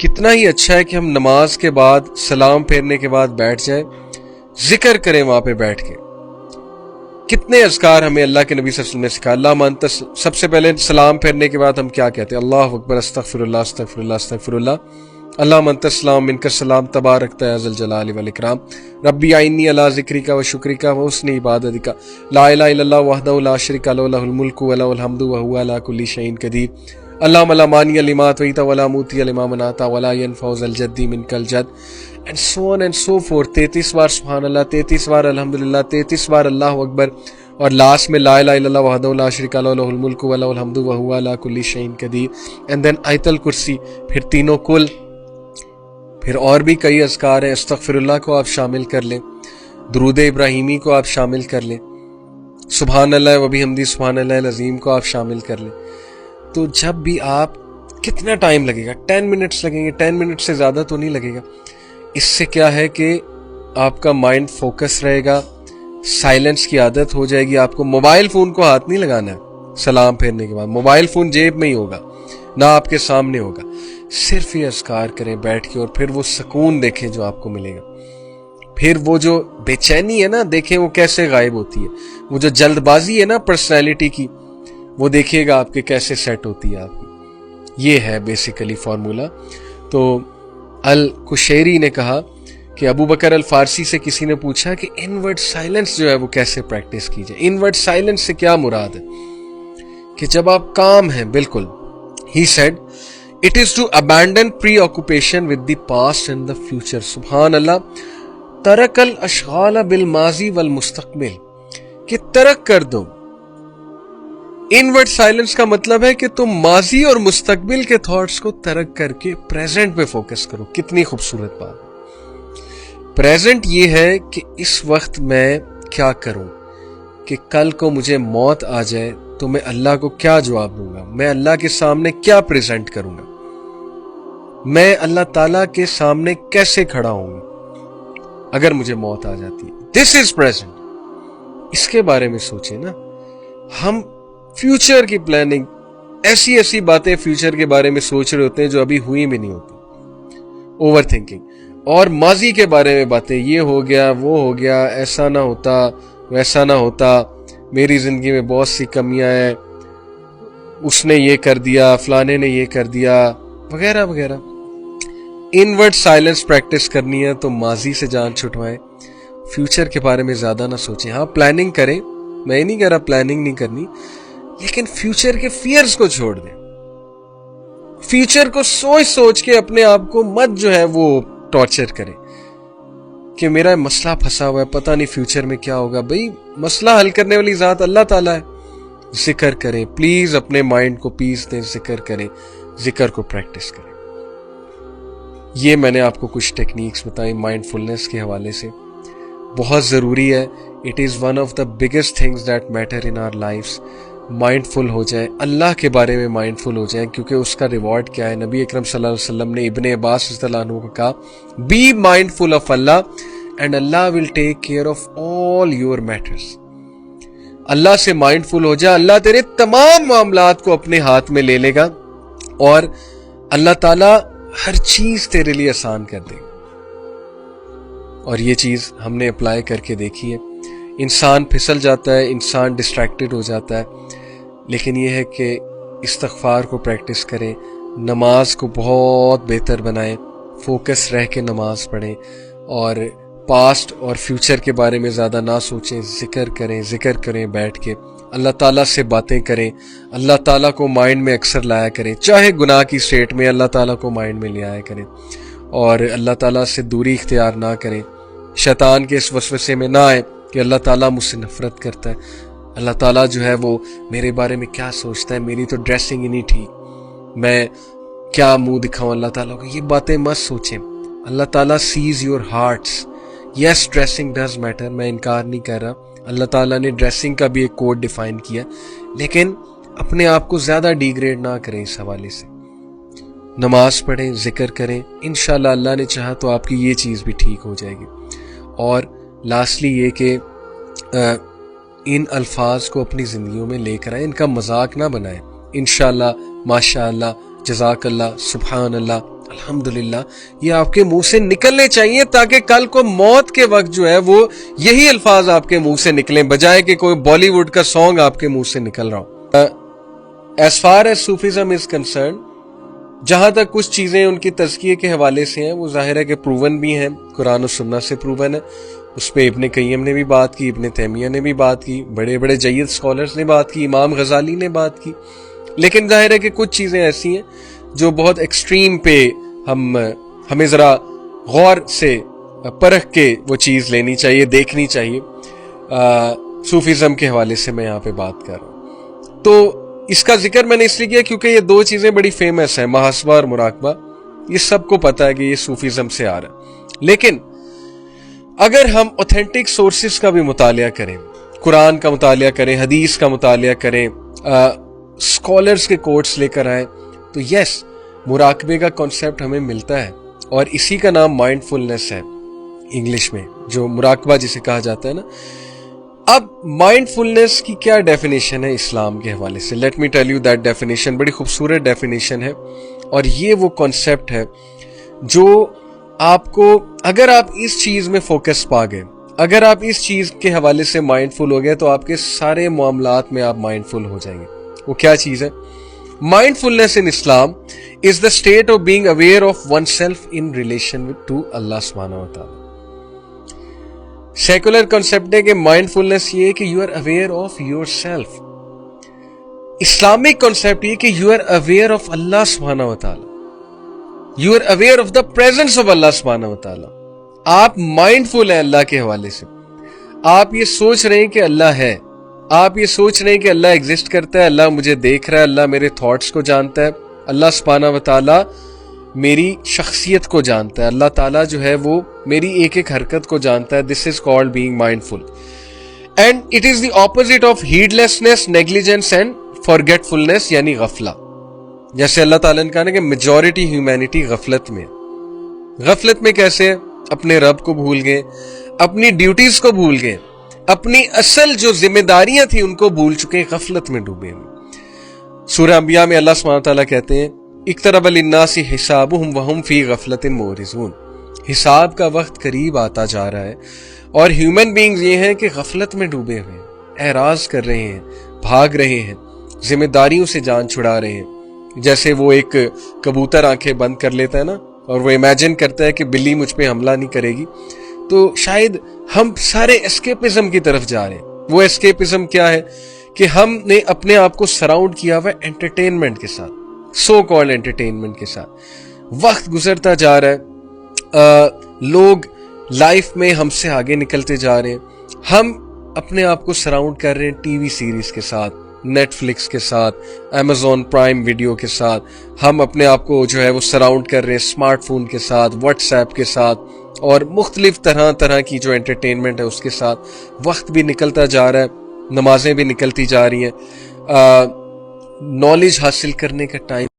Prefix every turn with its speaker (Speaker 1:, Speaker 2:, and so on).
Speaker 1: کتنا ہی اچھا ہے کہ ہم نماز کے بعد سلام پھیرنے کے بعد بیٹھ جائیں, ذکر کریں وہاں پہ بیٹھ کے. کتنے اذکار ہمیں اللہ کے نبی صلی اللہ علیہ وسلم نے سکھایا. اللہ انت, سب سے پہلے سلام پھیرنے کے بعد ہم کیا کہتے ہیں؟ اللہ اکبر, استغفر اللہ استغفر اللہ استغفر اللہ, اللہ انت السلام منک السلام تبارک یا ذی الجلال والاکرام, ربی اعنی علی ذکرک و شکرک و حسن عبادتک, لا الہ الا اللہ وحدہ لا شریک لہ لہ الملک و لہ الحمد وہو علی کل شیء قدیر, اللہم لا مانع لما اعطیت ولا معطی لما منعت ولا ينفع ذا الجد منک الجد, and so on and so forth. 33 بار سبحان اللہ, 33 بار الحمدللہ, 33 بار اللہ اکبر, اور لاسٹ میں لا الہ الا اللہ وحدہ لا شریک لہ لہ الملک و لہ الحمد وہو علی کل شیء قدیر, اینڈ دین آیت الکرسی, پھر تینوں کل, پھر اور بھی کئی اذکار ہیں. استغفر اللہ کو آپ شامل کر لیں, درود ابراہیمی کو آپ شامل کر لیں, سبحان اللہ و بحمدہ سبحان اللہ العظیم کو آپ شامل کر لیں. تو جب بھی آپ, کتنا ٹائم لگے گا؟ 10 منٹس لگیں گے, 10 منٹ سے زیادہ تو نہیں لگے گا. اس سے کیا ہے کہ آپ کا مائنڈ فوکس رہے گا, سائلنس کی عادت ہو جائے گی. آپ کو موبائل فون کو ہاتھ نہیں لگانا ہے سلام پھیرنے کے بعد, موبائل فون جیب میں ہی ہوگا, نہ آپ کے سامنے ہوگا. صرف یہ اذکار کریں بیٹھ کے, اور پھر وہ سکون دیکھیں جو آپ کو ملے گا. پھر وہ جو بے چینی ہے نا, دیکھیں وہ کیسے غائب ہوتی ہے. وہ جو جلد بازی ہے نا پرسنالٹی کی, وہ دیکھیے گا آپ کے کیسے سیٹ ہوتی ہے آپ کی. یہ ہے بیسیکلی فارمولا. تو الکشیری نے کہا کہ ابو بکر الفارسی سے کسی نے پوچھا کہ انورڈ سائلنس جو ہے وہ کیسے پریکٹس کی جائے. انورڈ سائلنس سے کیا مراد ہے؟ کہ جب آپ کام ہیں بالکل. He said it is to abandon preoccupation with the past and the future. سبحان اللہ. ترک الاشغال بالماضی والمستقبل, کہ ترک کر دو. انورڈ سائلنس کا مطلب ہے کہ تم ماضی اور مستقبل کے تھاٹس کو ترک کر کے پریزنٹ پہ فوکس کرو. کتنی خوبصورت بات. پریزنٹ یہ ہے کہ اس وقت میں کیا کروں, کہ کل کو مجھے موت آ جائے تو میں اللہ کو کیا جواب دوں گا, میں اللہ کے سامنے کیا پریزنٹ کروں گا, میں اللہ تعالیٰ کے سامنے کیسے کھڑا ہوں گا اگر مجھے موت آ جاتی ہے. This is present. اس کے بارے میں سوچیں نا. ہم فیوچر کی پلاننگ, ایسی ایسی باتیں فیوچر کے بارے میں سوچ رہے ہوتے ہیں جو ابھی ہوئی بھی نہیں ہوتی. Over thinking. اور ماضی کے بارے میں باتیں, یہ ہو گیا وہ ہو گیا, ایسا نہ ہوتا ویسا نہ ہوتا, میری زندگی میں بہت سی کمیاں ہیں, اس نے یہ کر دیا, فلانے نے یہ کر دیا, وغیرہ وغیرہ. انورڈ سائلنس پریکٹس کرنی ہے تو ماضی سے جان چھٹوائیں, فیوچر کے بارے میں زیادہ نہ سوچیں. ہاں پلاننگ کریں, میں یہ نہیں کہہ رہا پلاننگ نہیں کرنی, لیکن فیوچر کے فیئرز کو چھوڑ دیں. فیوچر کو سوچ سوچ کے اپنے آپ کو مت جو ہے وہ ٹارچر کریں کہ میرا مسئلہ پھنسا ہوا ہے, پتہ نہیں فیوچر میں کیا ہوگا. بھئی مسئلہ حل کرنے والی ذات اللہ تعالیٰ ہے. ذکر کریں پلیز, اپنے مائنڈ کو پیس دیں, ذکر کریں, ذکر کو پریکٹس کریں. یہ میں نے آپ کو کچھ ٹیکنیکس بتائیں مائنڈ فلنس کے حوالے سے. بہت ضروری ہے. It is one of the biggest things that matter in our lives. Mindful ہو جائیں, اللہ کے بارے میں مائنڈ فل ہو جائیں, کیونکہ اس کا ریوارڈ کیا ہے. نبی اکرم صلی اللہ علیہ وسلم نے ابن عباس رضی اللہ عنہ کو کہا, be mindful of Allah and Allah will take care of all your matters. اللہ سے مائنڈ فل ہو جا, اللہ تیرے تمام معاملات کو اپنے ہاتھ میں لے لے گا, اور اللہ تعالیٰ ہر چیز تیرے لیے آسان کر دے گا. اور یہ چیز ہم نے اپلائی کر کے دیکھی ہے. انسان پھسل جاتا ہے, انسان ڈسٹریکٹڈ ہو جاتا ہے, لیکن یہ ہے کہ استغفار کو پریکٹس کریں, نماز کو بہت بہتر بنائیں, فوکس رہ کے نماز پڑھیں, اور پاسٹ اور فیوچر کے بارے میں زیادہ نہ سوچیں. ذکر کریں بیٹھ کے, اللہ تعالیٰ سے باتیں کریں, اللہ تعالیٰ کو مائنڈ میں اکثر لایا کریں, چاہے گناہ کی اسٹیٹ میں اللہ تعالیٰ کو مائنڈ میں لے آیا کریں, اور اللہ تعالیٰ سے دوری اختیار نہ کریں. شیطان کے اس وسوسے میں نہ آئے کہ اللہ تعالیٰ مجھ سے نفرت کرتا ہے, اللہ تعالیٰ جو ہے وہ میرے بارے میں کیا سوچتا ہے, میری تو ڈریسنگ ہی نہیں ٹھیک, میں کیا منہ دکھاؤں اللہ تعالیٰ کو. یہ باتیں مت سوچیں. اللہ تعالیٰ sees your hearts. Yes dressing does matter, میں انکار نہیں کر رہا, اللہ تعالیٰ نے ڈریسنگ کا بھی ایک کوڈ ڈیفائن کیا, لیکن اپنے آپ کو زیادہ ڈیگریڈ نہ کریں اس حوالے سے. نماز پڑھیں, ذکر کریں, انشاءاللہ اللہ نے چاہا تو آپ کی یہ چیز بھی ٹھیک ہو جائے گی. اور لاسٹلی یہ کہ ان الفاظ کو اپنی زندگیوں میں لے کر آئیں, ان کا مذاق نہ بنائیں. انشاءاللہ, ماشاءاللہ, جزاک اللہ, سبحان اللہ, الحمدللہ یہ آپ کے منہ سے نکلنے چاہیے تاکہ کل کو موت کے وقت جو ہے وہ یہی الفاظ آپ کے منہ سے نکلیں بجائے کہ کوئی بالی ووڈ کا سانگ آپ کے منہ سے نکل رہا ہو. As far as Sufism is concern, جہاں تک کچھ چیزیں ان کی تزکیے کے حوالے سے ہیں وہ ظاہر ہے کہ پروون بھی ہیں, قرآن و سنت سے پروون ہے. اس پہ ابن قیم نے بھی بات کی, ابن تیمیہ نے بھی بات کی, بڑے بڑے جید اسکالرز نے بات کی, امام غزالی نے بات کی. لیکن ظاہر ہے کہ کچھ چیزیں ایسی ہیں جو بہت ایکسٹریم پہ ہمیں ذرا غور سے پرکھ کے وہ چیز لینی چاہیے, دیکھنی چاہیے. صوفیزم کے حوالے سے میں یہاں پہ بات کر رہا ہوں. تو اس کا ذکر میں نے اس لیے کیا کیونکہ یہ دو چیزیں بڑی فیمس ہیں, محاسبہ اور مراقبہ. یہ سب کو پتا ہے کہ یہ صوفیزم سے آ رہا ہے. لیکن اگر ہم اوتھینٹک سورسز کا بھی مطالعہ کریں, قرآن کا مطالعہ کریں, حدیث کا مطالعہ کریں, اسکالرز کے کوٹس لے کر آئیں, تو یس مراقبے کا کانسیپٹ ہمیں ملتا ہے, اور اسی کا نام مائنڈ فلنس ہے انگلش میں, جو مراقبہ جسے کہا جاتا ہے نا. اب مائنڈ فلنس کی کیا ڈیفینیشن ہے اسلام کے حوالے سے؟ Let me tell you that definition. بڑی خوبصورت ڈیفینیشن ہے, اور یہ وہ کانسیپٹ ہے جو آپ کو, اگر آپ اس چیز میں فوکس پا گئے, اگر آپ اس چیز کے حوالے سے مائنڈ فل ہو گئے, تو آپ کے سارے معاملات میں آپ مائنڈ فل ہو جائیں گے. وہ کیا چیز ہے؟ Mindfulness in Islam is the state of being aware of one self in relation to Allah سبحانہ و تعالی. سیکولر کنسپٹ ہے کہ مائنڈ فلنس یہ ہے کہ you are aware of yourself. Islamic concept یہ کہ you are aware of Allah سبحانہ و تعالی, you are aware of the presence of Allah سبحانہ و تعالی. آپ مائنڈ فل ہیں اللہ کے حوالے سے, آپ یہ سوچ رہے ہیں کہ اللہ ہے, آپ یہ سوچ رہے ہیں کہ اللہ ایگزسٹ کرتا ہے, اللہ مجھے دیکھ رہا ہے, اللہ میرے تھاٹس کو جانتا ہے, اللہ سبحانہ و تعالی میری شخصیت کو جانتا ہے, اللہ تعالیٰ جو ہے وہ میری ایک ایک حرکت کو جانتا ہے. This is called being mindful, and it is the opposite of heedlessness, negligence and forgetfulness, یعنی غفلہ. جیسے اللہ تعالیٰ نے کہا نا کہ میجورٹی ہیومینٹی غفلت میں. غفلت میں کیسے؟ اپنے رب کو بھول گئے, اپنی ڈیوٹیز کو بھول گئے, اپنی اصل جو ذمہ داریاں تھیں ان کو بھول چکے, غفلت میں ڈوبے ہوئے. سورہ انبیاء میں اللہ سبحانہ تعالیٰ کہتے ہیں اقترب للناس حسابهم وهم فی غفلۃ معرضون. حساب کا وقت قریب آتا جا رہا ہے, اور ہیومن بینگز یہ ہیں کہ غفلت میں ڈوبے ہوئے ہیں, اعراض کر رہے ہیں, بھاگ رہے ہیں, ذمہ داریوں سے جان چھڑا رہے ہیں. جیسے وہ ایک کبوتر آنکھیں بند کر لیتا ہے نا, اور وہ امیجن کرتا ہے کہ بلی مجھ پہ حملہ نہیں کرے گی, تو شاید ہم سارے اسکیپزم کی طرف جا رہے ہیں. وہ اسکیپزم کیا ہے کہ ہم نے اپنے آپ کو سراؤنڈ کیا ہوا ہے انٹرٹینمنٹ کے ساتھ, سو کالڈ انٹرٹینمنٹ کے ساتھ. وقت گزرتا جا رہا ہے, لوگ لائف میں ہم سے آگے نکلتے جا رہے ہیں. ہم اپنے آپ کو سراؤنڈ کر رہے ہیں ٹی وی سیریز کے ساتھ, نیٹ فلکس کے ساتھ, امیزون پرائم ویڈیو کے ساتھ. ہم اپنے آپ کو جو ہے وہ سراؤنڈ کر رہے ہیں اسمارٹ فون کے ساتھ, واٹس ایپ کے ساتھ, اور مختلف طرح کی جو انٹرٹینمنٹ ہے اس کے ساتھ. وقت بھی نکلتا جا رہا ہے, نمازیں بھی نکلتی جا رہی ہیں, نالج حاصل کرنے کا ٹائم